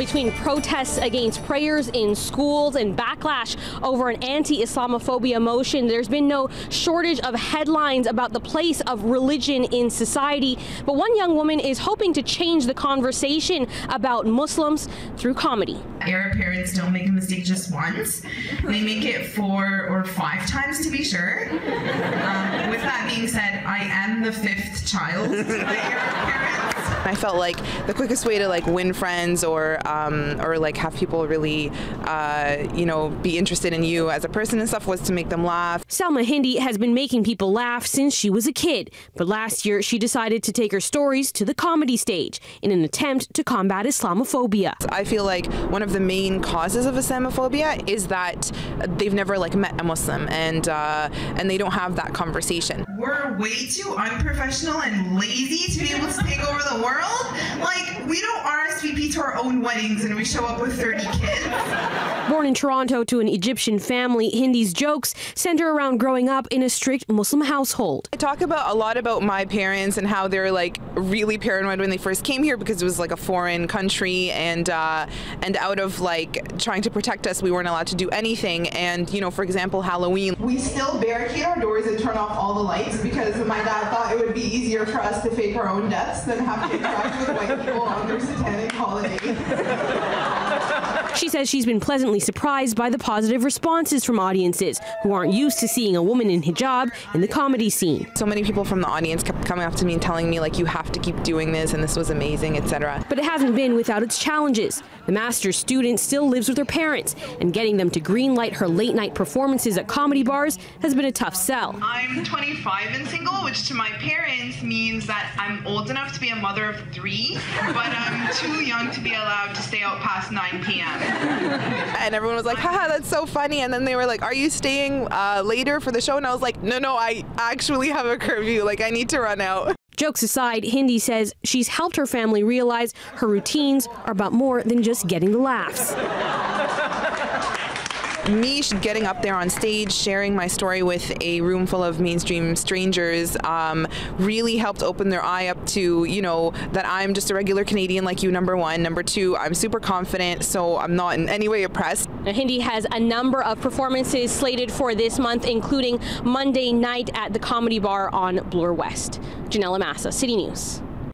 between protests against prayers in schools and backlash over an anti-Islamophobia motion, there's been no shortage of headlines about the place of religion in society. But one young woman is hoping to change the conversation about Muslims through comedy. Arab parents don't make a mistake just once. They make it 4 or 5 times to be sure. With that being said, I am the 5th child to the Arab parents. I felt like the quickest way to win friends or have people really be interested in you as a person and stuff was to make them laugh. Salma Hindy has been making people laugh since she was a kid, but last year she decided to take her stories to the comedy stage in an attempt to combat Islamophobia. I feel like one of the main causes of Islamophobia is that they've never met a Muslim and they don't have that conversation. We're way too unprofessional and lazy to be able to take over the world. We don't RSVP to our own weddings and we show up with 30 kids. Born in Toronto to an Egyptian family, Hindy's jokes center around growing up in a strict Muslim household. I talk a lot about my parents and how they're really paranoid when they first came here because it was a foreign country and out of trying to protect us, we weren't allowed to do anything. And for example, Halloween. We still barricade our doors and turn off all the lights because my dad thought it would be easier for us to fake our own deaths than have to interact with white people on their satanic holiday. She says she's been pleasantly surprised by the positive responses from audiences who aren't used to seeing a woman in hijab in the comedy scene. So many people from the audience kept coming up to me and telling me you have to keep doing this and this was amazing, etc. But it hasn't been without its challenges. The master's student still lives with her parents, and getting them to greenlight her late night performances at comedy bars has been a tough sell. I'm 25 and single, which to my parents means that I'm old enough to be a mother of 3, but I'm too young to be allowed to stay out past 9 p.m. And everyone was like, haha, that's so funny. And then they were like, are you staying later for the show? And I was like, no, I actually have a curfew. I need to run out. Jokes aside, Hindy says she's helped her family realize her routines are about more than just getting the laughs. Me getting up there on stage, sharing my story with a room full of mainstream strangers really helped open their eye up to, that I'm just a regular Canadian like you, number one. Number two, I'm super confident, so I'm not in any way oppressed. Now, Hindy has a number of performances slated for this month, including Monday night at the Comedy Bar on Bloor West. Janelle Amasa, City News.